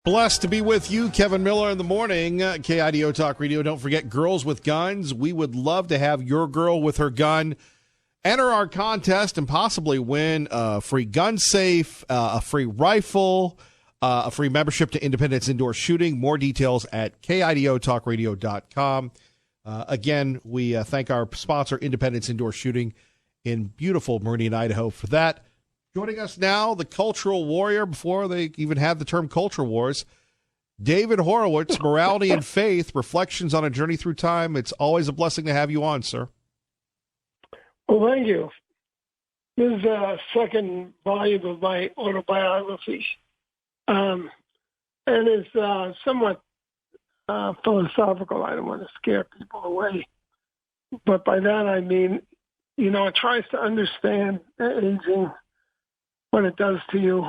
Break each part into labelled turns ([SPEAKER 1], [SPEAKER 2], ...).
[SPEAKER 1] Blessed to be with you, Kevin Miller, in the morning. KIDO Talk Radio. Don't forget, Girls with Guns. We would love to have your girl with her gun enter our contest and possibly win a free gun safe, a free rifle, a free membership to Independence Indoor Shooting. More details at KIDOTalkRadio.com. Again, we thank our sponsor, Independence Indoor Shooting in beautiful Meridian, Idaho, for that. Joining us now, the cultural warrior, before they even had the term culture wars, David Horowitz, Morality and Faith, Reflections on a Journey Through Time. It's always a blessing to have you on, sir.
[SPEAKER 2] Well, thank you. This is a second volume of my autobiography, and it's somewhat philosophical. I don't want to scare people away, but by that I mean, it tries to understand aging, what it does to you.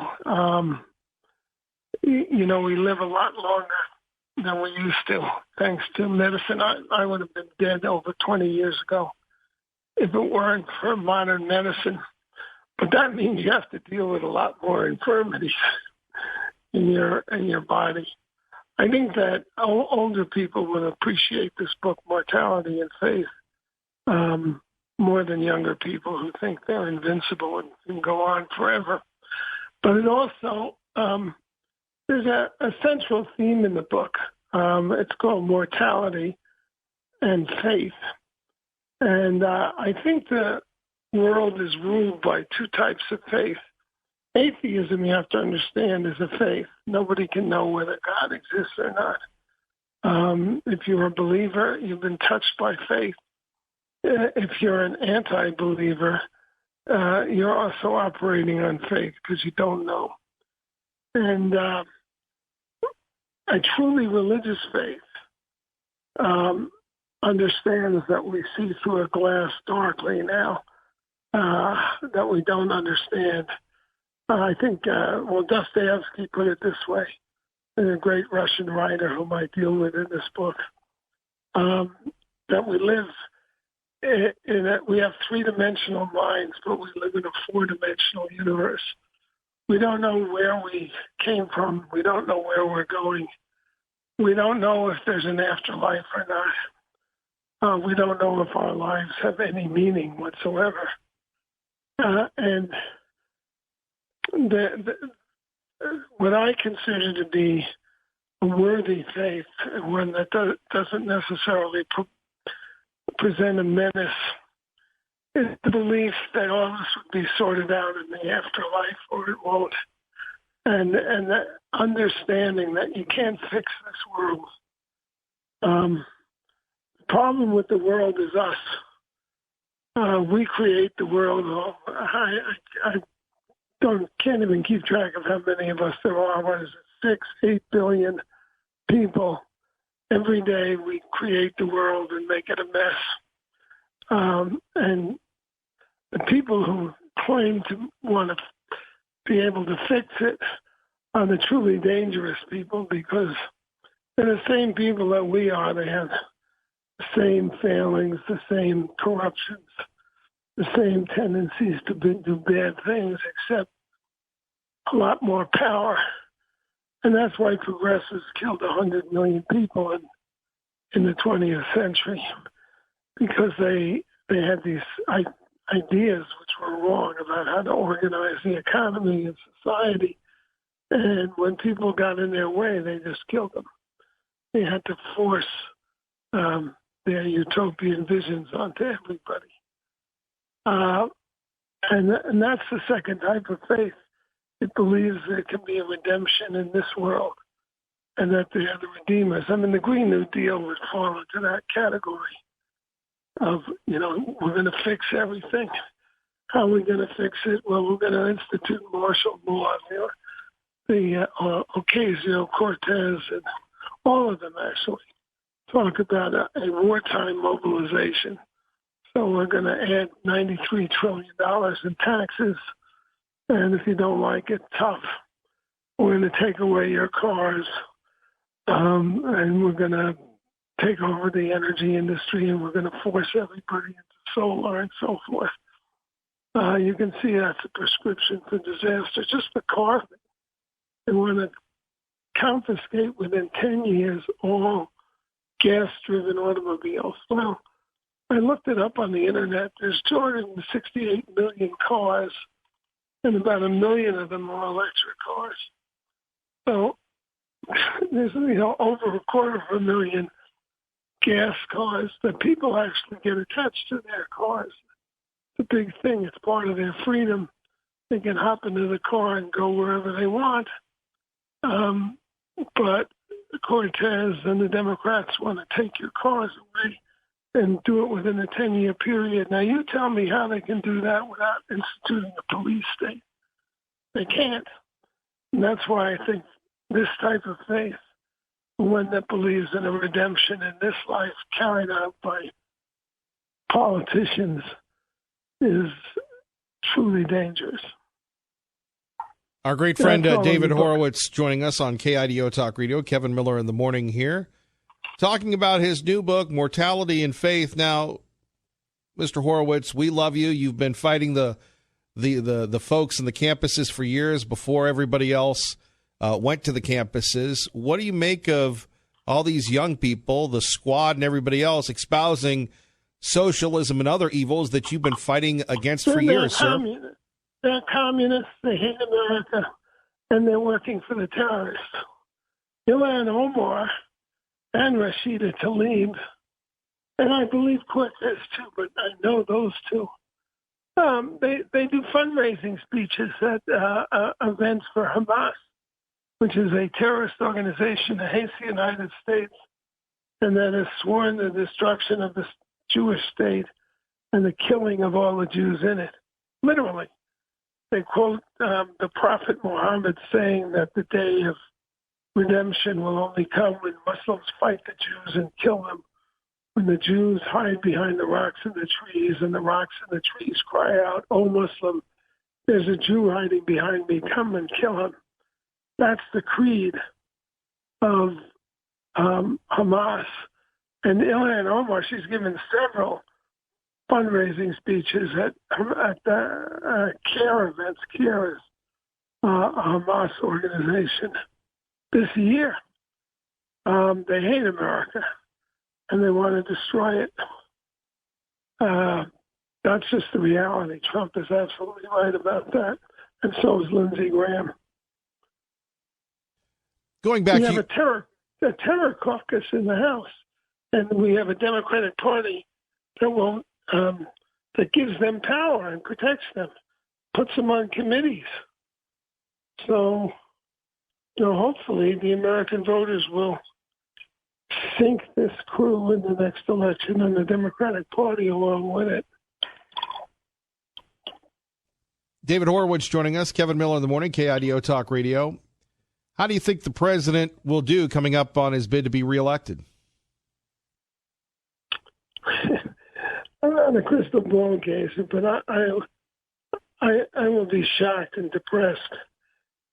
[SPEAKER 2] We live a lot longer than we used to, thanks to medicine. I would have been dead over 20 years ago if it weren't for modern medicine. But that means you have to deal with a lot more infirmities in your body. I think that older people will appreciate this book, Mortality and Faith, more than younger people who think they're invincible and can go on forever. But it also, there's a central theme in the book. It's called Mortality and Faith. And I think the world is ruled by two types of faith. Atheism, you have to understand, is a faith. Nobody can know whether God exists or not. If you're a believer, you've been touched by faith. If you're an anti-believer, you're also operating on faith because you don't know. And a truly religious faith understands that we see through a glass darkly now, that we don't understand. I think, Dostoevsky put it this way, a great Russian writer whom I deal with in this book, that we live in that we have three-dimensional minds, but we live in a four-dimensional universe. We don't know where we came from. We don't know where we're going. We don't know if there's an afterlife or not. We don't know if our lives have any meaning whatsoever. And what I consider to be a worthy faith, one that doesn't necessarily present a menace, is the belief that all this would be sorted out in the afterlife, or it won't. And that understanding that you can't fix this world. The problem with the world is us. We create the world. I can't even keep track of how many of us there are. What is it, 8 billion people? Every day we create the world and make it a mess. And the people who claim to want to be able to fix it are the truly dangerous people, because they're the same people that we are. They have the same failings, the same corruptions, the same tendencies to do bad things, except a lot more power. And that's why progressives killed 100 million people in the 20th century, because they had these ideas which were wrong about how to organize the economy and society. And when people got in their way, they just killed them. They had to force their utopian visions onto everybody. And that's the second type of faith. It believes there can be a redemption in this world and that they are the redeemers. I mean, the Green New Deal would fall into that category of, we're going to fix everything. How are we going to fix it? Well, we're going to institute martial law. The Ocasio-Cortez and all of them actually talk about a wartime mobilization. So we're going to add $93 trillion in taxes. And if you don't like it, tough. We're going to take away your cars. And we're going to take over the energy industry, and we're going to force everybody into solar and so forth. You can see that's a prescription for disaster. Just the car thing. They want to confiscate within 10 years all gas-driven automobiles. Well, I looked it up on the internet. There's 268 million cars, and about 1 million of them are electric cars. So there's over 250,000 gas cars that people actually get attached to their cars. It's a big thing. It's part of their freedom. They can hop into the car and go wherever they want. But Cortez and the Democrats want to take your cars away and do it within a 10-year period. Now, you tell me how they can do that without instituting a police state. They can't. And that's why I think this type of faith, one that believes in a redemption in this life carried out by politicians, is truly dangerous.
[SPEAKER 1] Our great friend David Horowitz joining us on KIDO Talk Radio. Kevin Miller in the morning here, talking about his new book, Mortality and Faith. Now, Mr. Horowitz, we love you. You've been fighting the folks in the campuses for years before everybody else went to the campuses. What do you make of all these young people, the squad and everybody else, espousing socialism and other evils that you've been fighting against for years, sir?
[SPEAKER 2] They're communists, they hate America, and they're working for the terrorists. Ilhan Omar and Rashida Tlaib, and I believe Cortez too, but I know those two. They do fundraising speeches at events for Hamas, which is a terrorist organization that hates the United States and that has sworn the destruction of the Jewish state and the killing of all the Jews in it. Literally. They quote the Prophet Muhammad saying that the day of redemption will only come when Muslims fight the Jews and kill them, when the Jews hide behind the rocks and the trees, and the rocks and the trees cry out, "O Muslim, there's a Jew hiding behind me, come and kill him." That's the creed of Hamas. And Ilhan Omar, she's given several fundraising speeches at CARE events. CARE is a Hamas organization. This year, they hate America, and they want to destroy it. That's just the reality. Trump is absolutely right about that, and so is Lindsey Graham.
[SPEAKER 1] Going back,
[SPEAKER 2] we have a terror caucus in the House, and we have a Democratic Party that won't. That gives them power and protects them, puts them on committees. So, hopefully the American voters will sink this crew in the next election and the Democratic Party along with it.
[SPEAKER 1] David Horowitz joining us, Kevin Miller in the morning, KIDO Talk Radio. How do you think the president will do coming up on his bid to be reelected?
[SPEAKER 2] I'm not a crystal ball gazer, but I will be shocked and depressed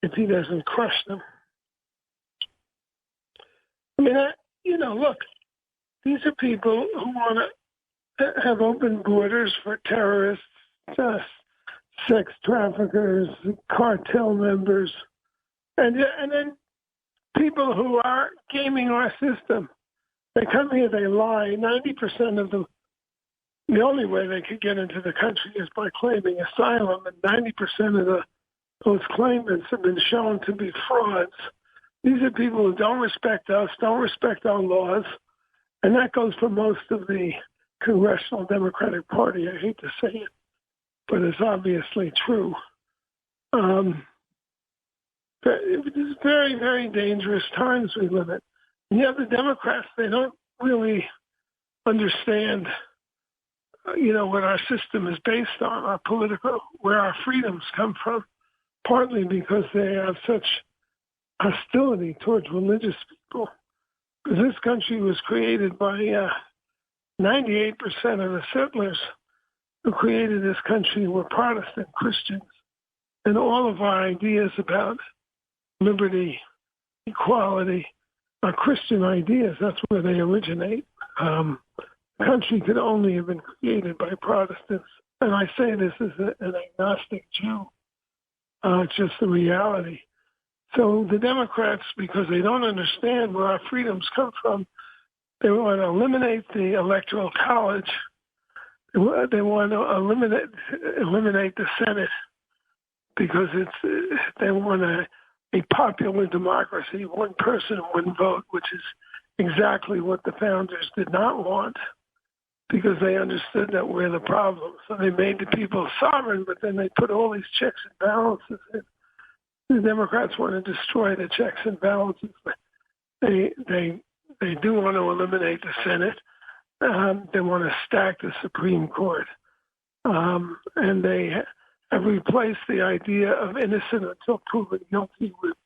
[SPEAKER 2] if he doesn't crush them. I mean, look, these are people who want to have open borders for terrorists, sex traffickers, cartel members, and then people who are gaming our system. They come here, they lie. 90% of them. The only way they could get into the country is by claiming asylum, and 90% of those claimants have been shown to be frauds. These are people who don't respect us, don't respect our laws, and that goes for most of the Congressional Democratic Party. I hate to say it, but it's obviously true. It's very, very dangerous times we live in. And yet the Democrats, they don't really understand what our system is based on, our political, where our freedoms come from, partly because they have such hostility towards religious people. Because this country was created by 98% of the settlers who created this country were Protestant Christians. And all of our ideas about liberty, equality, are Christian ideas. That's where they originate. The country could only have been created by Protestants. And I say this as an agnostic Jew. It's just the reality. So the Democrats, because they don't understand where our freedoms come from, they want to eliminate the Electoral College. They want to eliminate the Senate because they want a popular democracy, one person, one vote, which is exactly what the founders did not want, because they understood that we're the problem. So they made the people sovereign, but then they put all these checks and balances in. The Democrats want to destroy the checks and balances. They do want to eliminate the Senate. They want to stack the Supreme Court. And they have replaced the idea of innocent until proven guilty with,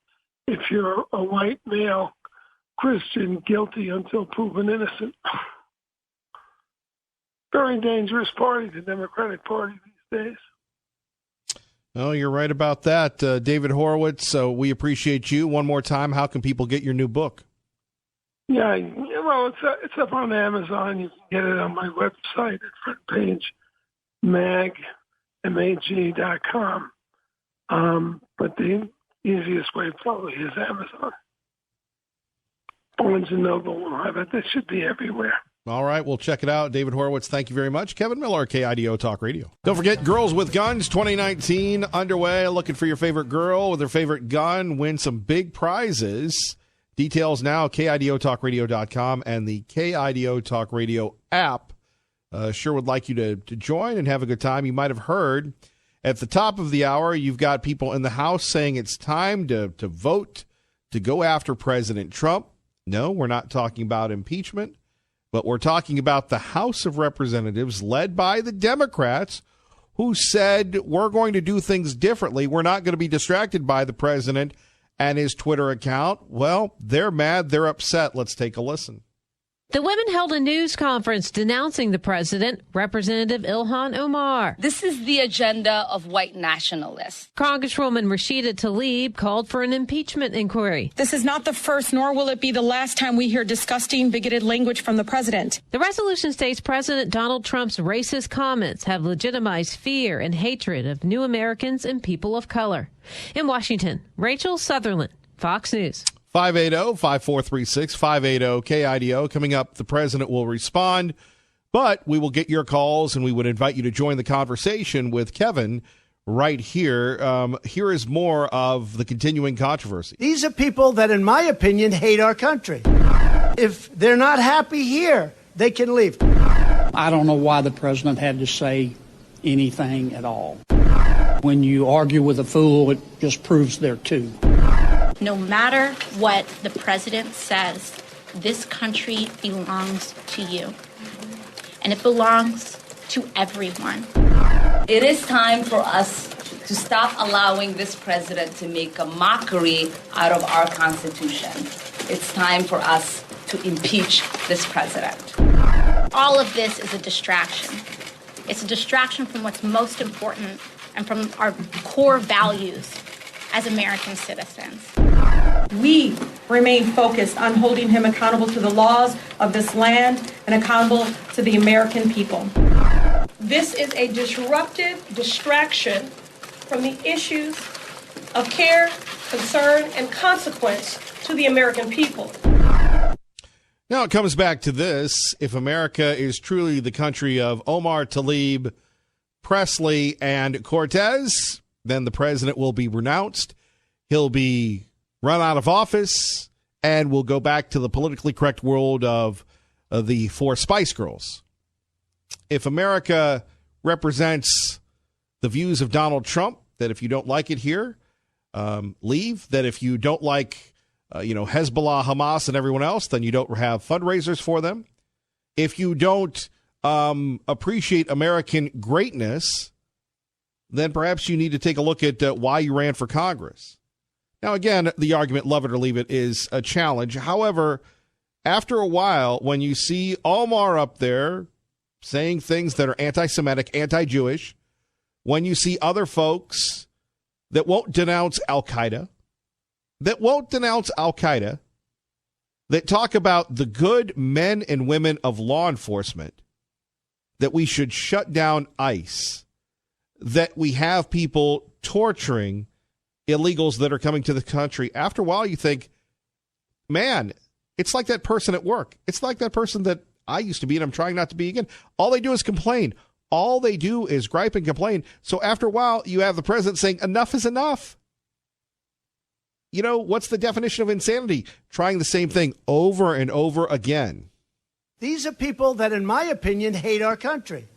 [SPEAKER 2] if you're a white male Christian, guilty until proven innocent. Very dangerous party, the Democratic Party these days.
[SPEAKER 1] Oh, you're right about that, David Horowitz. So we appreciate you. One more time, how can people get your new book?
[SPEAKER 2] Yeah, well, it's up on Amazon. You can get it on my website at frontpage.mag.com. But the easiest way probably is Amazon. Barnes & Noble will have it. That should be everywhere.
[SPEAKER 1] All right, we'll check it out. David Horowitz, thank you very much. Kevin Miller, KIDO Talk Radio. Don't forget, Girls with Guns 2019 underway. Looking for your favorite girl with her favorite gun. Win some big prizes. Details now, KIDOTalkRadio.com and the KIDO Talk Radio app. Sure would like you to join and have a good time. You might have heard at the top of the hour, you've got people in the House saying it's time to vote to go after President Trump. No, we're not talking about impeachment, but we're talking about the House of Representatives led by the Democrats who said we're going to do things differently. We're not going to be distracted by the president and his Twitter account. Well, they're mad. They're upset. Let's take a listen.
[SPEAKER 3] The women held a news conference denouncing the president, Representative Ilhan Omar.
[SPEAKER 4] This is the agenda of white nationalists.
[SPEAKER 3] Congresswoman Rashida Tlaib called for an impeachment inquiry.
[SPEAKER 5] This is not the first, nor will it be the last time we hear disgusting, bigoted language from the president.
[SPEAKER 3] The resolution states President Donald Trump's racist comments have legitimized fear and hatred of new Americans and people of color. In Washington, Rachel Sutherland, Fox News.
[SPEAKER 1] 580-5436, 580-KIDO. Coming up, the president will respond, but we will get your calls, and we would invite you to join the conversation with Kevin right here. Here is more of the continuing controversy.
[SPEAKER 6] These are people that, in my opinion, hate our country. If they're not happy here, they can leave.
[SPEAKER 7] I don't know why the president had to say anything at all. When you argue with a fool, it just proves they're two.
[SPEAKER 8] No matter what the president says, this country belongs to you. And it belongs to everyone.
[SPEAKER 4] It is time for us to stop allowing this president to make a mockery out of our Constitution. It's time for us to impeach this president.
[SPEAKER 8] All of this is a distraction. It's a distraction from what's most important and from our core values as American citizens.
[SPEAKER 5] We remain focused on holding him accountable to the laws of this land and accountable to the American people.
[SPEAKER 9] This is a disruptive distraction from the issues of care, concern, and consequence to the American people.
[SPEAKER 1] Now it comes back to this. If America is truly the country of Omar, Tlaib, Presley, and Cortez, then the president will be renounced. He'll be run out of office, and we'll go back to the politically correct world of the four Spice Girls. If America represents the views of Donald Trump, that if you don't like it here, leave. That if you don't like, Hezbollah, Hamas, and everyone else, then you don't have fundraisers for them. If you don't appreciate American greatness, then perhaps you need to take a look at why you ran for Congress. Now, again, the argument, love it or leave it, is a challenge. However, after a while, when you see Omar up there saying things that are anti-Semitic, anti-Jewish, when you see other folks that won't denounce Al-Qaeda, that talk about the good men and women of law enforcement, that we should shut down ICE, that we have people torturing illegals that are coming to the country, after a while you think, man, it's like that person at work. It's like that person that I used to be and I'm trying not to be again. All they do is complain. All they do is gripe and complain. So after a while, you have the president saying, enough is enough. You know, what's the definition of insanity? Trying the same thing over and over again.
[SPEAKER 6] These are people that, in my opinion, hate our country.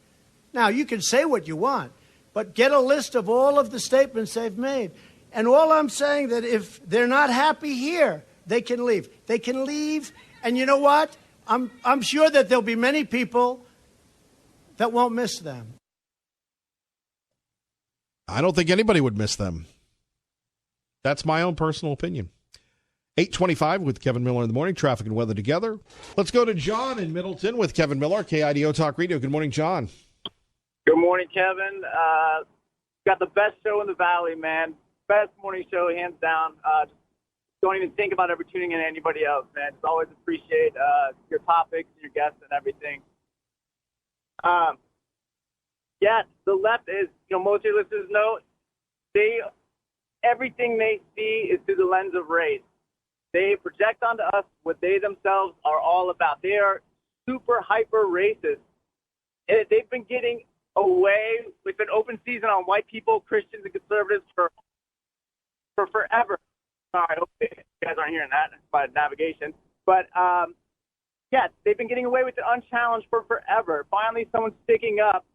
[SPEAKER 6] Now, you can say what you want, but get a list of all of the statements they've made. And all I'm saying that if they're not happy here, they can leave. They can leave. And you know what? I'm sure that there'll be many people that won't miss them.
[SPEAKER 1] I don't think anybody would miss them. That's my own personal opinion. 8:25 with Kevin Miller in the morning. Traffic and weather together. Let's go to John in Middleton with Kevin Miller, KIDO Talk Radio. Good morning, John.
[SPEAKER 10] Good morning, Kevin. Got the best show in the Valley, man. Best morning show, hands down. Just don't even think about ever tuning in to anybody else, man. Just always appreciate your topics, your guests, and everything. Yeah, the left is, most of your listeners know, everything they see is through the lens of race. They project onto us what they themselves are all about. They are super hyper racist. They've been getting away with an open season on white people, Christians, and conservatives for forever. Sorry, I hope you guys aren't hearing that by navigation. But, yeah, they've been getting away with it unchallenged for forever. Finally, someone's sticking up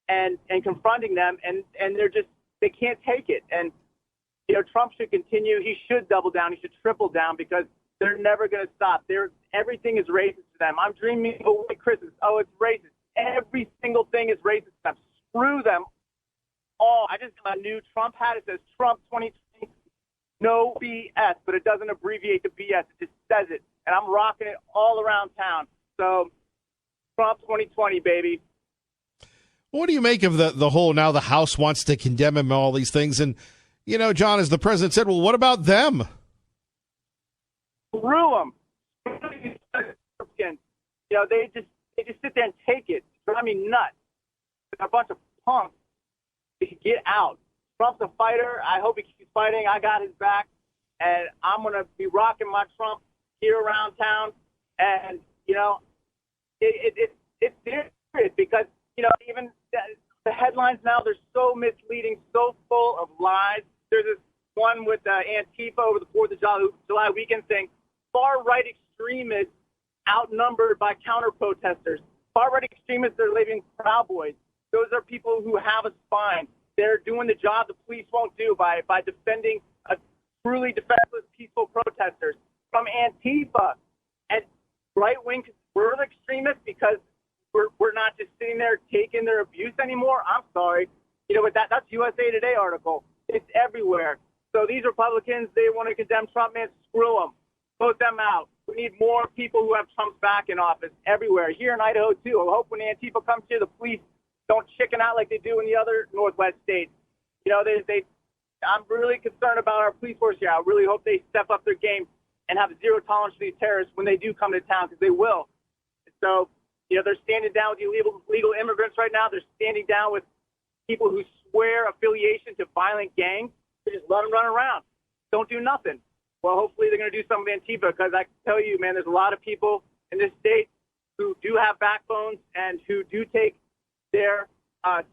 [SPEAKER 10] and confronting them, and they can't take it. And, Trump should continue. He should double down. He should triple down because they're never going to stop. Everything is racist to them. I'm dreaming of a white Christmas. Oh, it's racist. Every single thing is racist to them. Screw them all. I just got a new Trump hat. It says Trump 2020. No BS, but it doesn't abbreviate the BS. It just says it. And I'm rocking it all around town. So, Trump 2020, baby.
[SPEAKER 1] What do you make of the whole, now the House wants to condemn him and all these things? And, John, as the president said, well, what about them?
[SPEAKER 10] Screw them. They just sit there and take it. Drive me nuts. They're a bunch of punks. Get out. Trump's a fighter. I hope he keeps fighting. I got his back. And I'm going to be rocking my Trump here around town. And, it's serious because, even the headlines now, they're so misleading, so full of lies. There's this one with Antifa over the 4th of July weekend saying far-right extremists outnumbered by counter-protesters. Far-right extremists are living Proud Boys. Those are people who have a spine. They're doing the job the police won't do by defending a truly defenseless, peaceful protesters. From Antifa and right-wing, we're the extremists because we're not just sitting there taking their abuse anymore. I'm sorry. But that's USA Today article. It's everywhere. So these Republicans, they want to condemn Trump, man. Screw them. Vote them out. We need more people who have Trump's back in office everywhere. Here in Idaho, too. I hope when Antifa comes here, the police don't chicken out like they do in the other Northwest states. I'm really concerned about our police force here. I really hope they step up their game and have zero tolerance for these terrorists when they do come to town, because they will. So, they're standing down with illegal immigrants right now. They're standing down with people who swear affiliation to violent gangs. They just let them run around. Don't do nothing. Well, hopefully they're going to do something with Antifa, because I can tell you, man, there's a lot of people in this state who do have backbones and who do take their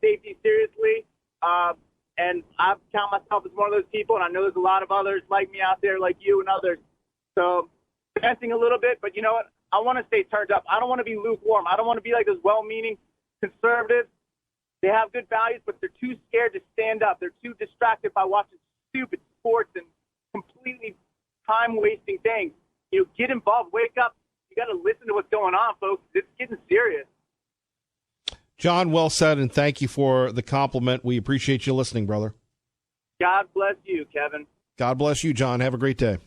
[SPEAKER 10] safety seriously. And I count myself as one of those people, and I know there's a lot of others like me out there, like you and others. So, fencing a little bit, but you know what? I want to stay turned up. I don't want to be lukewarm. I don't want to be like those well-meaning conservatives. They have good values, but they're too scared to stand up. They're too distracted by watching stupid sports and completely time-wasting things. Get involved. Wake up. You got to listen to what's going on, folks. It's getting serious.
[SPEAKER 1] John, well said, and thank you for the compliment. We appreciate you listening, brother.
[SPEAKER 10] God bless you, Kevin.
[SPEAKER 1] God bless you, John. Have a great day.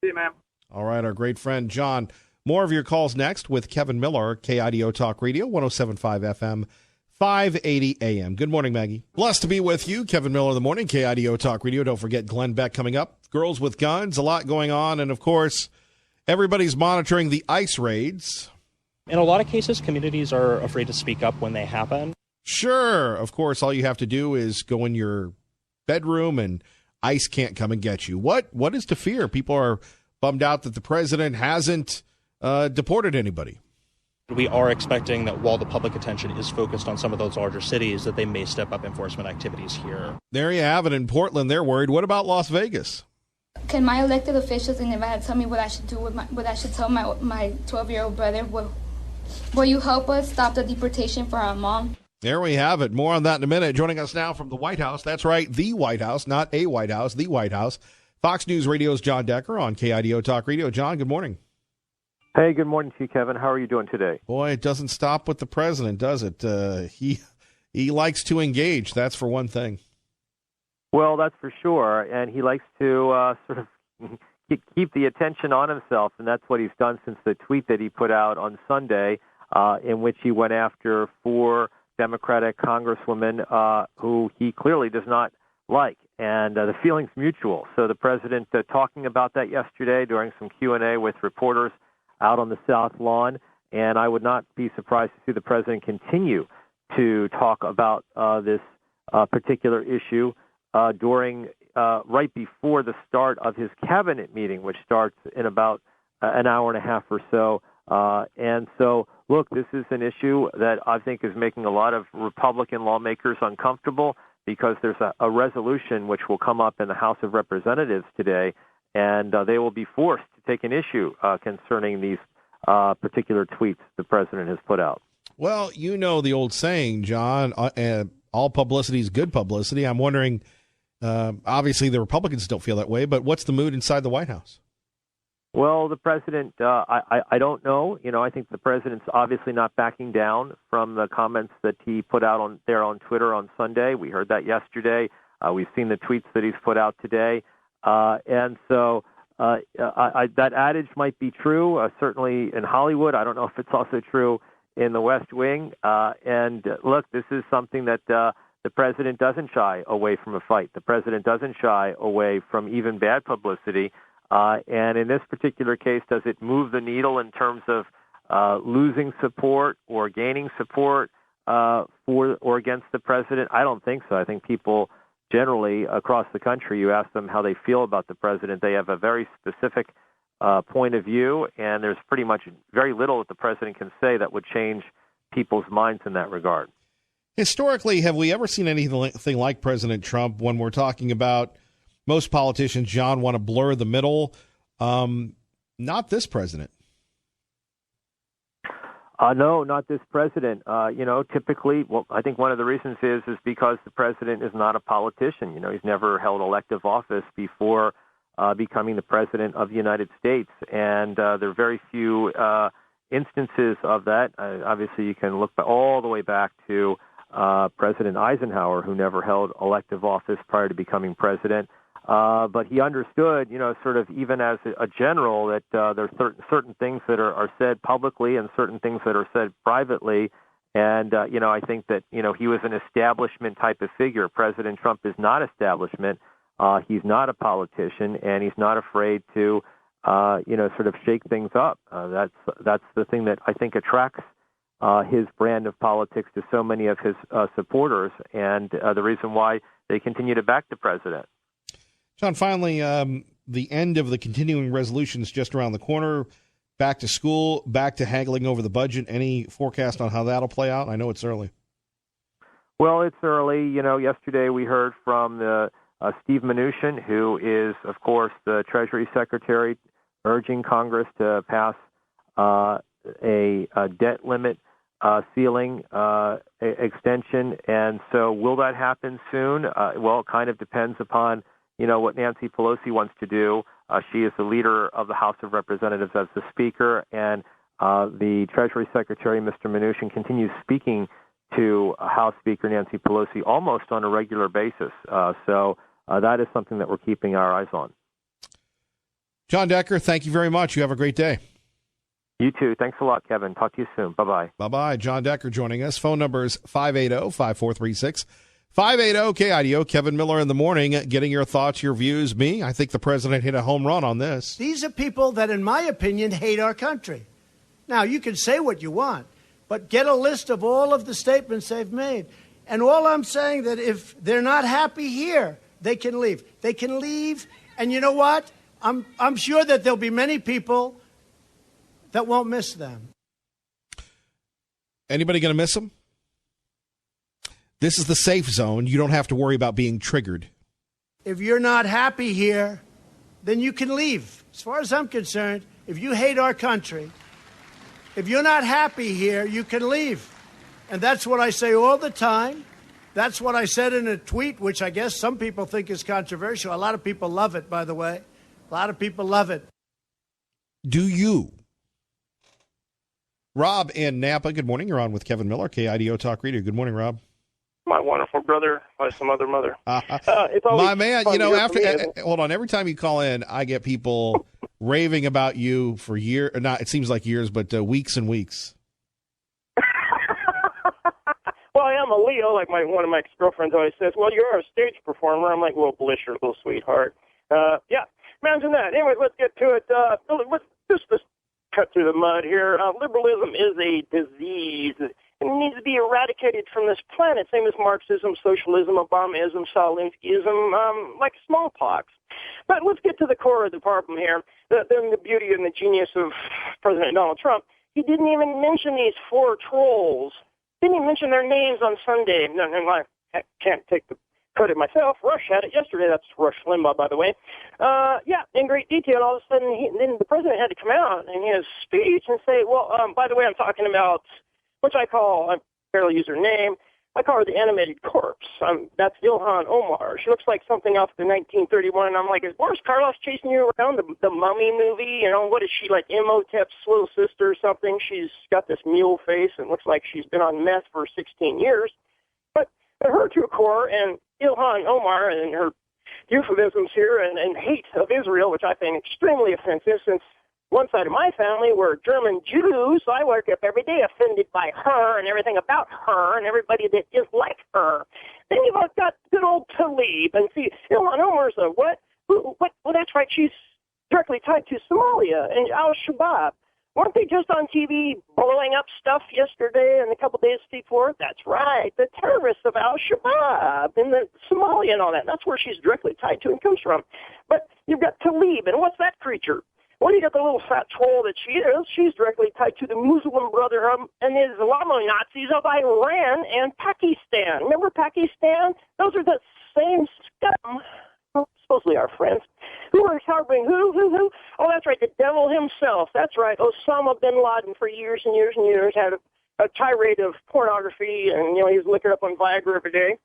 [SPEAKER 10] See you, man.
[SPEAKER 1] All right, our great friend, John. More of your calls next with Kevin Miller, KIDO Talk Radio, 107.5 FM, 580 AM. Good morning, Maggie. Blessed to be with you. Kevin Miller in the morning, KIDO Talk Radio. Don't forget Glenn Beck coming up. Girls with Guns, a lot going on. And, of course, everybody's monitoring the ICE raids.
[SPEAKER 11] In a lot of cases, communities are afraid to speak up when they happen.
[SPEAKER 1] Sure. Of course, all you have to do is go in your bedroom and ICE can't come and get you. What is to fear? People are bummed out that the president hasn't deported anybody.
[SPEAKER 11] We are expecting that while the public attention is focused on some of those larger cities, that they may step up enforcement activities here.
[SPEAKER 1] There you have it. In Portland, they're worried. What about Las Vegas?
[SPEAKER 12] Can my elected officials in Nevada tell me what I should do with what I should tell my 12-year-old brother? Will you help us stop the deportation for our mom?
[SPEAKER 1] There we have it. More on that in a minute. Joining us now from the White House. That's right, the White House, not a White House, the White House. Fox News Radio's John Decker on KIDO Talk Radio. John, good morning.
[SPEAKER 13] Hey, good morning to you, Kevin. How are you doing today?
[SPEAKER 1] Boy, it doesn't stop with the president, does it? He likes to engage. That's for one thing.
[SPEAKER 13] Well, that's for sure. And he likes to sort of keep the attention on himself, and that's what he's done since the tweet that he put out on Sunday, in which he went after 4 Democratic congresswomen who he clearly does not like. And the feeling's mutual. So the president talking about that yesterday during some Q&A with reporters out on the South Lawn, and I would not be surprised to see the president continue to talk about this particular issue during right before the start of his cabinet meeting, which starts in about an hour and a half or so. And so, look, this is an issue that I think is making a lot of Republican lawmakers uncomfortable because there's a resolution which will come up in the House of Representatives today, and they will be forced to take an issue concerning these particular tweets the president has put out.
[SPEAKER 1] Well, you know the old saying, John, all publicity is good publicity. I'm wondering, obviously the Republicans don't feel that way, but what's the mood inside the White House?
[SPEAKER 13] Well, the president, I don't know. You know, I think the president's obviously not backing down from the comments that he put out on Twitter on Sunday. We heard that yesterday. We've seen the tweets that he's put out today. And so that adage might be true, certainly in Hollywood. I don't know if it's also true in the West Wing. And look, this is something that the president doesn't shy away from a fight. The president doesn't shy away from even bad publicity. And in this particular case, does it move the needle in terms of losing support or gaining support for or against the president? I don't think so. I think people generally across the country, you ask them how they feel about the president, they have a very specific point of view, and there's pretty much very little that the president can say that would change people's minds in that regard.
[SPEAKER 1] Historically, have we ever seen anything like President Trump when we're talking about most politicians, John, want to blur the middle? Not this president.
[SPEAKER 13] No, not this president. Typically, well, I think one of the reasons is because the president is not a politician. You know, he's never held elective office before becoming the president of the United States. And there are very few instances of that. Obviously, you can look all the way back to President Eisenhower, who never held elective office prior to becoming president. But he understood, sort of even as a general, that there are certain things that are said publicly and certain things that are said privately. And, I think that, he was an establishment type of figure. President Trump is not establishment. He's not a politician, and he's not afraid to, sort of shake things up. That's the thing that I think attracts his brand of politics to so many of his supporters, and the reason why they continue to back the president.
[SPEAKER 1] John, finally, the end of the continuing resolution is just around the corner. Back to school, back to haggling over the budget. Any forecast on how that'll play out? I know it's early.
[SPEAKER 13] Well, it's early. Yesterday we heard from Steve Mnuchin, who is, of course, the Treasury Secretary, urging Congress to pass a debt limit ceiling extension. And so will that happen soon? Well, it kind of depends upon what Nancy Pelosi wants to do. She is the leader of the House of Representatives as the Speaker, and the Treasury Secretary, Mr. Mnuchin, continues speaking to House Speaker Nancy Pelosi almost on a regular basis. So that is something that we're keeping our eyes on.
[SPEAKER 1] John Decker, thank you very much. You have a great day.
[SPEAKER 13] You too. Thanks a lot, Kevin. Talk to you soon. Bye-bye.
[SPEAKER 1] Bye-bye. John Decker joining us. Phone number is 580-5436. 580-KIDO, Kevin Miller in the morning, getting your thoughts, your views. I think the president hit a home run on this.
[SPEAKER 6] These are people that, in my opinion, hate our country. Now, you can say what you want, but get a list of all of the statements they've made. And all I'm saying that if they're not happy here, they can leave. They can leave, and you know what? I'm sure that there'll be many people that won't miss them.
[SPEAKER 1] Anybody going to miss them? This is the safe zone. You don't have to worry about being triggered.
[SPEAKER 6] If you're not happy here, then you can leave. As far as I'm concerned, if you hate our country, if you're not happy here, you can leave. And that's what I say all the time. That's what I said in a tweet, which I guess some people think is controversial. A lot of people love it, by the way. A lot of people love it.
[SPEAKER 1] Do you? Rob in Napa, good morning. You're on with Kevin Miller, KIDO Talk Radio. Good morning, Rob.
[SPEAKER 14] My wonderful brother by some other mother.
[SPEAKER 1] My man, you know, hold on. Every time you call in, I get people raving about you for years. Not, it seems like years, but weeks and weeks.
[SPEAKER 14] Well, I am a Leo, like one of my ex-girlfriends always says. Well, you're a stage performer. I'm like, well, bless your little sweetheart. Yeah, imagine that. Anyways, let's get to it. Let's just cut through the mud here. Liberalism is a disease. It needs to be eradicated from this planet, same as Marxism, socialism, Obamaism, Stalinism, like smallpox. But let's get to the core of the problem here. The beauty and the genius of President Donald Trump. He didn't even mention these 4 trolls. Didn't even mention their names on Sunday. And I can't take the credit myself. Rush had it yesterday. That's Rush Limbaugh, by the way. Yeah, in great detail. All of a sudden, then the president had to come out in his speech and say, well, by the way, I'm talking about, which I barely use her name, I call her the animated corpse. That's Ilhan Omar. She looks like something off the 1931. And I'm like, is Boris Karloff chasing you around the Mummy movie? You know, what is she, like Imhotep's little sister or something? She's got this mule face and looks like she's been on meth for 16 years. But her to a core, and Ilhan Omar and her euphemisms here and hate of Israel, which I find extremely offensive, since one side of my family were German Jews, so I wake up every day offended by her and everything about her and everybody that is like her. Then you've got good old Tlaib, and see, Ilhan Omar's a what? Well, that's right, she's directly tied to Somalia and Al-Shabaab. Weren't they just on TV blowing up stuff yesterday and a couple days before? That's right, the terrorists of Al-Shabaab and the Somalia and all that. That's where she's directly tied to and comes from. But you've got Tlaib, and what's that creature? Well, you got the little fat troll that she is. She's directly tied to the Muslim Brotherhood and the Islamo Nazis of Iran and Pakistan. Remember Pakistan? Those are the same scum, well, supposedly our friends, who are harboring who? Oh, that's right, the devil himself. That's right, Osama bin Laden for years and years and years had a tirade of pornography, and, you know, he was liquored up on Viagra every day.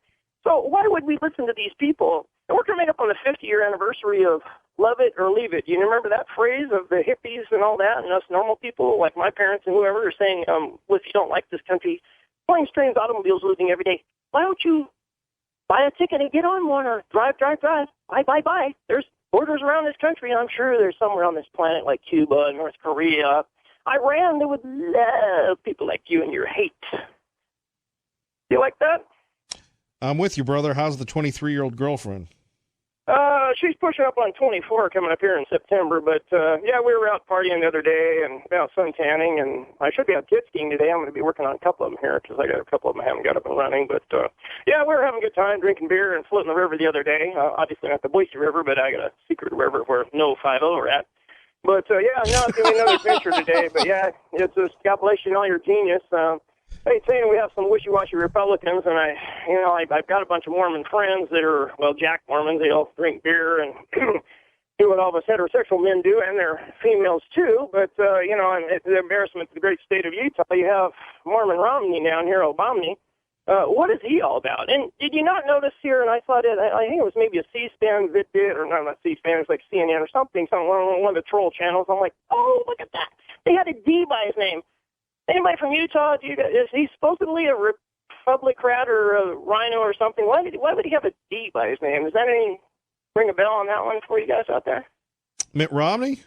[SPEAKER 14] So why would we listen to these people? And we're coming up on the 50-year anniversary of love it or leave it. You remember that phrase of the hippies and all that, and us normal people like my parents and whoever are saying, well, if you don't like this country, planes, trains, automobiles losing every day, why don't you buy a ticket and get on one or drive. Bye. There's borders around this country. I'm sure there's somewhere on this planet like Cuba, North Korea, Iran that would love people like you and your hate. You like that?
[SPEAKER 1] I'm with you, brother. How's the 23-year-old girlfriend?
[SPEAKER 14] She's pushing up on 24 coming up here in September, but, yeah, we were out partying the other day and out sun tanning, and I should be out jet skiing today. I'm going to be working on a couple of them here because I got a couple of them I haven't got up and running, but, yeah, we were having a good time drinking beer and floating the river the other day. Obviously not the Boise River, but I got a secret river where no 5-0 are at. But, yeah, now I'm doing another adventure today, but, yeah, it's a scalpelation all your genius. Hey, saying we have some wishy-washy Republicans, and I've got a bunch of Mormon friends that are, well, Jack Mormons. They all drink beer and do what all of us heterosexual men do, and they're females too. But, and the embarrassment of the great state of Utah, you have Mormon Romney down here, Obama. What is he all about? And did you not notice here, and I thought I think it was maybe a C-SPAN that did, or not C-SPAN, it was like CNN or something, one of the troll channels. I'm like, oh, look at that. They had a D by his name. Anybody from Utah, is he supposedly a Republican or a Rhino or something? Why would he have a D by his name? Does that ring a bell on that one for you guys out there?
[SPEAKER 1] Mitt Romney?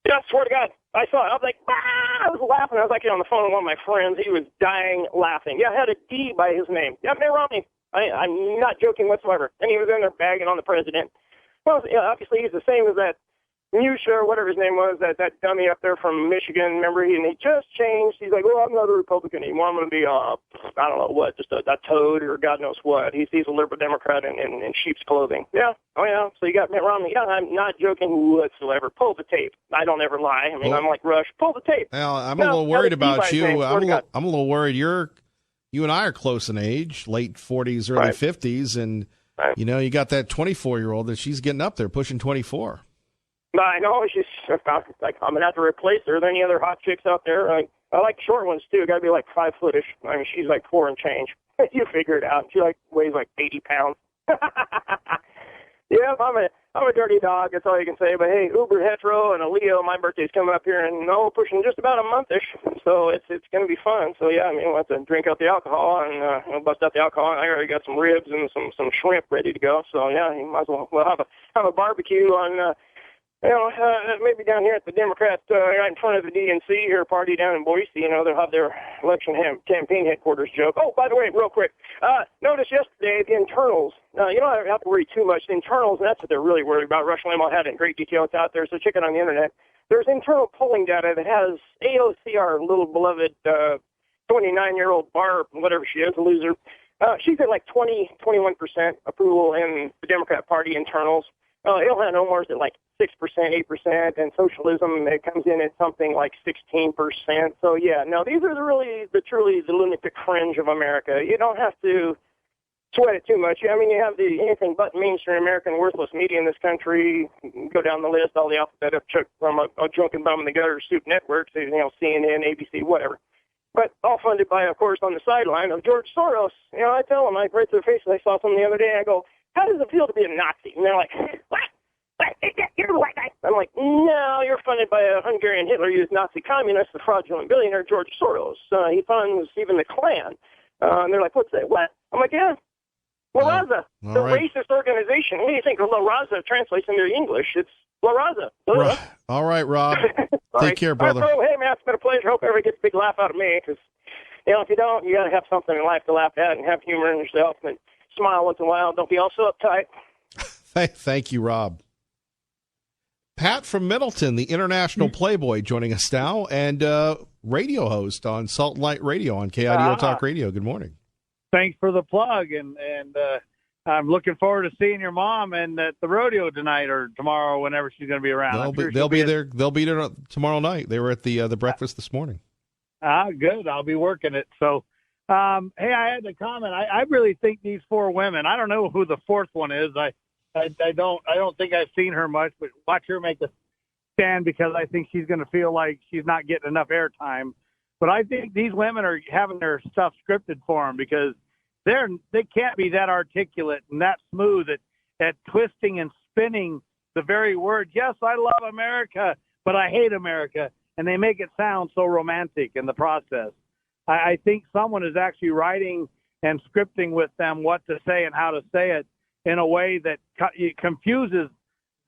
[SPEAKER 14] Yeah, I swear to God. I saw it. I was like, I was laughing. I was actually on the phone with one of my friends. He was dying laughing. Yeah, had a D by his name. Yeah, Mitt Romney. I'm not joking whatsoever. And he was in there bagging on the president. Well, yeah, obviously he's the same as that Musha, or whatever his name was, that dummy up there from Michigan. Remember, he just changed. He's like, well, I'm not a Republican anymore. I'm going to be, I don't know what, just a toad or God knows what. He's a liberal Democrat in sheep's clothing. Yeah. Oh, yeah. So you got Mitt Romney. Yeah, I'm not joking whatsoever. Pull the tape. I don't ever lie. I mean, I'm like Rush. Pull the tape.
[SPEAKER 1] Well, I'm a little worried about you. I'm a little worried. You and I are close in age, late 40s, early 50s, and, you know, you got that 24-year-old that she's getting up there, pushing 24.
[SPEAKER 14] I know, she's like, I'm going to have to replace her. Are there any other hot chicks out there? I like short ones, too. Got to be like 5 footish. I mean, she's like 4 and change. You figure it out. She weighs like 80 pounds. Yeah, I'm a dirty dog. That's all you can say. But hey, uber hetero and a Leo. My birthday's coming up here in pushing just about a month-ish. So it's going to be fun. So yeah, I mean, we'll have to drink out the alcohol and we'll bust out the alcohol. I already got some ribs and some shrimp ready to go. So yeah, you might as well have a barbecue on. Maybe down here at the Democrat, right in front of the DNC here, party down in Boise, they'll have their election campaign headquarters joke. Oh, by the way, real quick, notice yesterday the internals, you don't have to worry too much. The internals, that's what they're really worried about. Rush Limbaugh had it in great detail. It's out there, so check it on the internet. There's internal polling data that has AOC, our little beloved 29-year-old Barb, whatever she is, a loser. She's at like 21% approval in the Democrat Party internals. Ilhan Omar's at like 6%, 8%, and socialism, it comes in at something like 16%. So, yeah, no, these are truly the lunatic fringe of America. You don't have to sweat it too much. I mean, you have the anything but mainstream American worthless media in this country. Go down the list, all the alphabet of from a drunken bum in the gutter soup networks, CNN, ABC, whatever. But all funded by, of course, on the sideline of George Soros. I tell them, right to their face, I saw something the other day, I go, how does it feel to be a Nazi? And they're like, what? You're the white guy. I'm like, no, you're funded by a Hungarian Hitler used Nazi communist, the fraudulent billionaire George Soros. He funds even the Klan. And they're like, what's that? What? I'm like, yeah, La Raza, the racist organization. What do you think La Raza translates into English? It's La Raza.
[SPEAKER 1] All right, Rob. Take care, brother.
[SPEAKER 14] All right, hey, man, it's been a pleasure. Hope everybody gets a big laugh out of me because, if you don't, you got to have something in life to laugh at and have humor in yourself and smile once in a while. Don't be all so uptight.
[SPEAKER 1] Thank you, Rob. Pat from Middleton, the international playboy, joining us now, and radio host on Salt and Light Radio on KIDO Talk Radio. Good morning.
[SPEAKER 15] Thanks for the plug, and I'm looking forward to seeing your mom and at the rodeo tonight or tomorrow, whenever she's going to be around.
[SPEAKER 1] They'll be there. They'll be there tomorrow night. They were at the breakfast this morning.
[SPEAKER 15] Good. I'll be working it. So, hey, I had to comment. I really think these 4 women. I don't know who the 4th one is. I don't think I've seen her much, but watch her make a stand because I think she's going to feel like she's not getting enough airtime. But I think these women are having their stuff scripted for them because they can't be that articulate and that smooth at twisting and spinning the very word. Yes, I love America, but I hate America. And they make it sound so romantic in the process. I think someone is actually writing and scripting with them what to say and how to say it in a way that confuses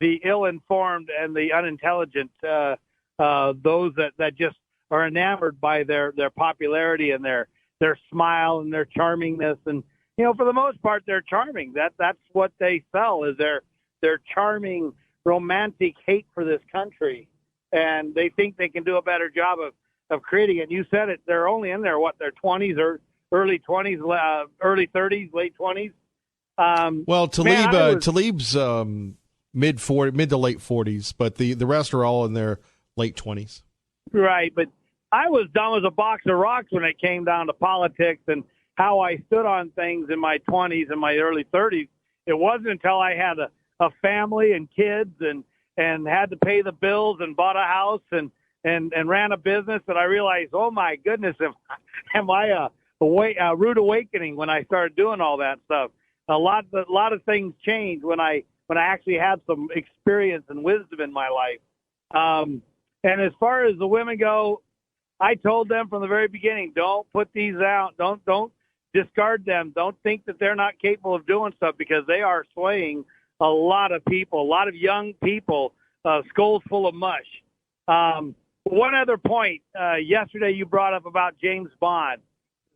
[SPEAKER 15] the ill-informed and the unintelligent, those that just are enamored by their popularity and their smile and their charmingness. And, for the most part, they're charming. That's what they sell is their charming, romantic hate for this country. And they think they can do a better job of creating it. You said it. They're only in their, their 20s or early 20s, early 30s, late 20s.
[SPEAKER 1] Well, Talib's mid to late 40s, but the rest are all in their late 20s.
[SPEAKER 15] Right, but I was dumb as a box of rocks when it came down to politics and how I stood on things in my 20s and my early 30s. It wasn't until I had a family and kids and had to pay the bills and bought a house and ran a business that I realized, oh my goodness, am I a rude awakening when I started doing all that stuff. A lot of things changed when I actually had some experience and wisdom in my life. And as far as the women go, I told them from the very beginning, don't put these out. Don't discard them. Don't think that they're not capable of doing stuff because they are swaying a lot of people, a lot of young people, skulls full of mush. One other point, yesterday you brought up about James Bond.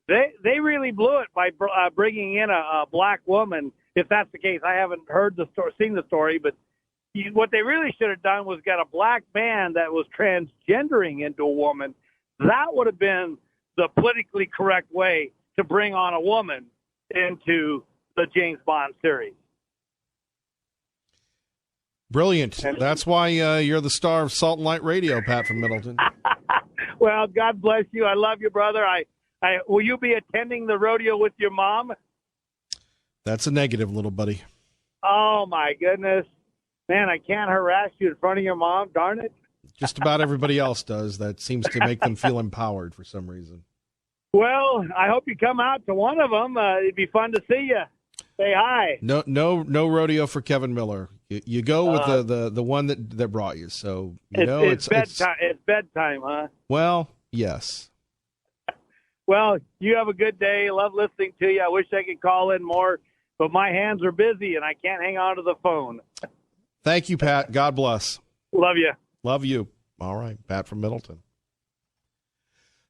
[SPEAKER 15] They really blew it by bringing in a black woman. If that's the case, I haven't heard the story, seen the story, but what they really should have done was got a black man that was transgendering into a woman. That would have been the politically correct way to bring on a woman into the James Bond series.
[SPEAKER 1] Brilliant. That's why you're the star of Salt and Light Radio, Pat from Middleton.
[SPEAKER 15] Well, God bless you. I love you, brother. Will you be attending the rodeo with your mom?
[SPEAKER 1] That's a negative, little buddy.
[SPEAKER 15] Oh, my goodness. Man, I can't harass you in front of your mom, darn it.
[SPEAKER 1] Just about everybody else does. That seems to make them feel empowered for some reason.
[SPEAKER 15] Well, I hope you come out to one of them. It'd be fun to see you. Say hi.
[SPEAKER 1] No rodeo for Kevin Miller. You go with the one that brought you. So
[SPEAKER 15] it's bedtime. It's bedtime, huh?
[SPEAKER 1] Well, yes.
[SPEAKER 15] Well, you have a good day. Love listening to you. I wish I could call in more, but my hands are busy and I can't hang on to the phone.
[SPEAKER 1] Thank you, Pat. God bless.
[SPEAKER 15] Love you.
[SPEAKER 1] Love you. All right, Pat from Middleton.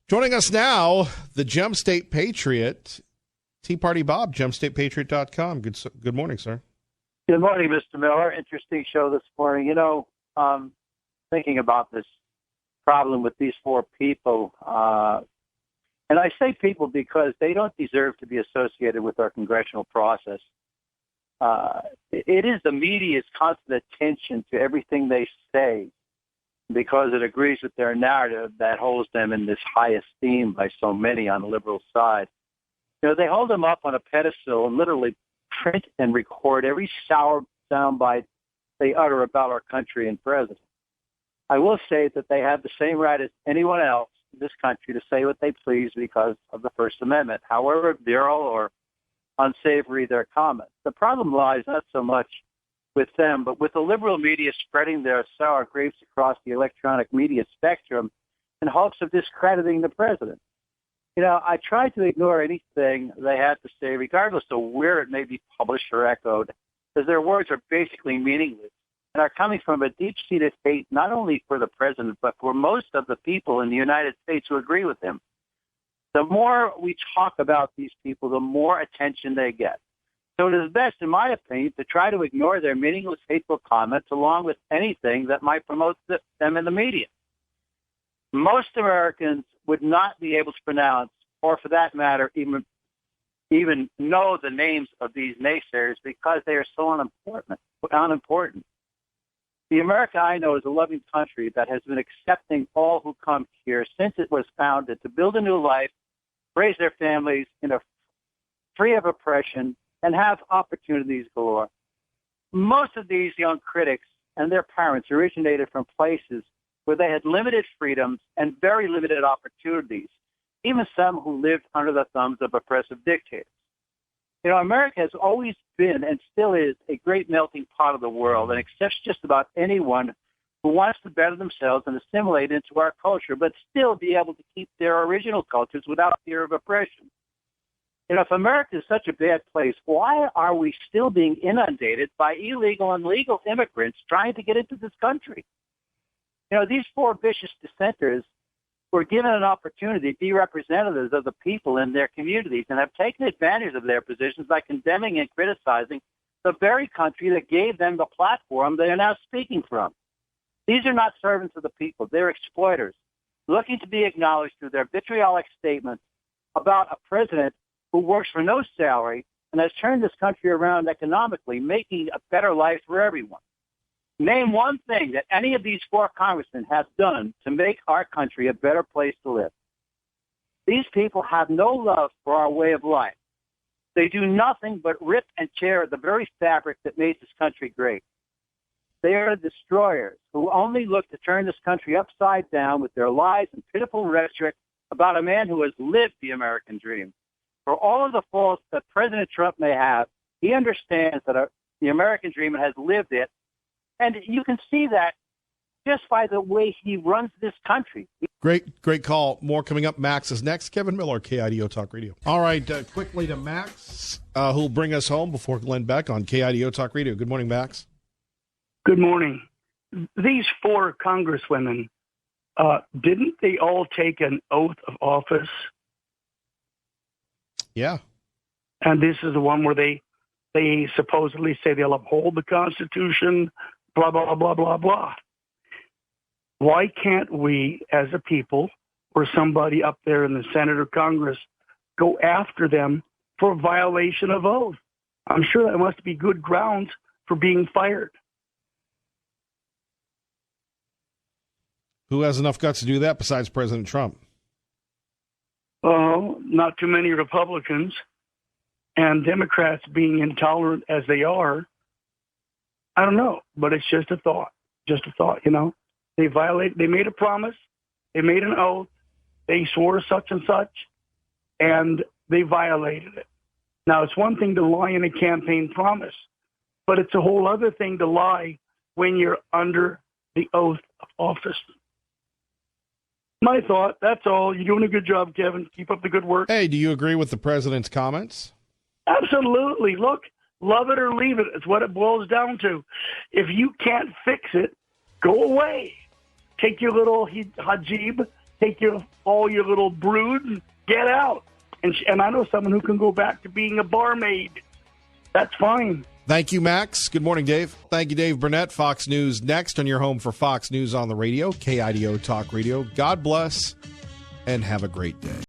[SPEAKER 1] Joining us now, the Gem State Patriot, Tea Party Bob, gemstatepatriot.com. Good morning, sir.
[SPEAKER 16] Good morning, Mr. Miller. Interesting show this morning. Thinking about this problem with these four people, and I say people because they don't deserve to be associated with our congressional process. It is the media's constant attention to everything they say because it agrees with their narrative that holds them in this high esteem by so many on the liberal side. They hold them up on a pedestal and literally print and record every sour soundbite they utter about our country and president. I will say that they have the same right as anyone else in this country to say what they please because of the First Amendment, however virile or unsavory their comments. The problem lies not so much with them, but with the liberal media spreading their sour grapes across the electronic media spectrum in hopes of discrediting the president. I try to ignore anything they had to say, regardless of where it may be published or echoed, because their words are basically meaningless and are coming from a deep-seated hate not only for the president, but for most of the people in the United States who agree with him. The more we talk about these people, the more attention they get. So it is best, in my opinion, to try to ignore their meaningless, hateful comments along with anything that might promote them in the media. Most Americans would not be able to pronounce, or for that matter, even know the names of these naysayers because they are so unimportant. The America I know is a loving country that has been accepting all who come here since it was founded to build a new life, raise their families free of oppression, and have opportunities galore. Most of these young critics and their parents originated from places where they had limited freedoms and very limited opportunities, even some who lived under the thumbs of oppressive dictators. America has always been and still is a great melting pot of the world and accepts just about anyone who wants to better themselves and assimilate into our culture, but still be able to keep their original cultures without fear of oppression. If America is such a bad place, why are we still being inundated by illegal and legal immigrants trying to get into this country? These four vicious dissenters were given an opportunity to be representatives of the people in their communities and have taken advantage of their positions by condemning and criticizing the very country that gave them the platform they are now speaking from. These are not servants of the people. They're exploiters, looking to be acknowledged through their vitriolic statements about a president who works for no salary and has turned this country around economically, making a better life for everyone. Name one thing that any of these four congressmen have done to make our country a better place to live. These people have no love for our way of life. They do nothing but rip and tear the very fabric that made this country great. They are destroyers who only look to turn this country upside down with their lies and pitiful rhetoric about a man who has lived the American dream. For all of the faults that President Trump may have, he understands that the American dream and has lived it. And you can see that just by the way he runs this country.
[SPEAKER 1] Great call. More coming up. Max is next. Kevin Miller, KIDO Talk Radio. All right, quickly to Max, who'll bring us home before Glenn Beck on KIDO Talk Radio. Good morning, Max.
[SPEAKER 17] Good morning. These four congresswomen, didn't they all take an oath of office?
[SPEAKER 1] Yeah.
[SPEAKER 17] And this is the one where they supposedly say they'll uphold the Constitution, blah, blah, blah, blah, blah. Why can't we, as a people, or somebody up there in the Senate or Congress, go after them for violation of oath? I'm sure that must be good grounds for being fired.
[SPEAKER 1] Who has enough guts to do that besides President Trump?
[SPEAKER 17] Well, not too many Republicans, and Democrats being intolerant as they are. I don't know, but it's just a thought. Just a thought, you know. They made a promise, they made an oath, they swore such and such, and they violated it. Now, it's one thing to lie in a campaign promise, but it's a whole other thing to lie when you're under the oath of office. My thought, that's all. You're doing a good job, Kevin. Keep up the good work.
[SPEAKER 1] Hey, do you agree with the president's comments?
[SPEAKER 17] Absolutely. Look, love it or leave it. It's what it boils down to. If you can't fix it, go away. Take your little hijab, take all your little brood, and get out. And I know someone who can go back to being a barmaid. That's fine.
[SPEAKER 1] Thank you, Max. Good morning, Dave. Thank you, Dave Burnett. Fox News next on your home for Fox News on the radio, KIDO Talk Radio. God bless and have a great day.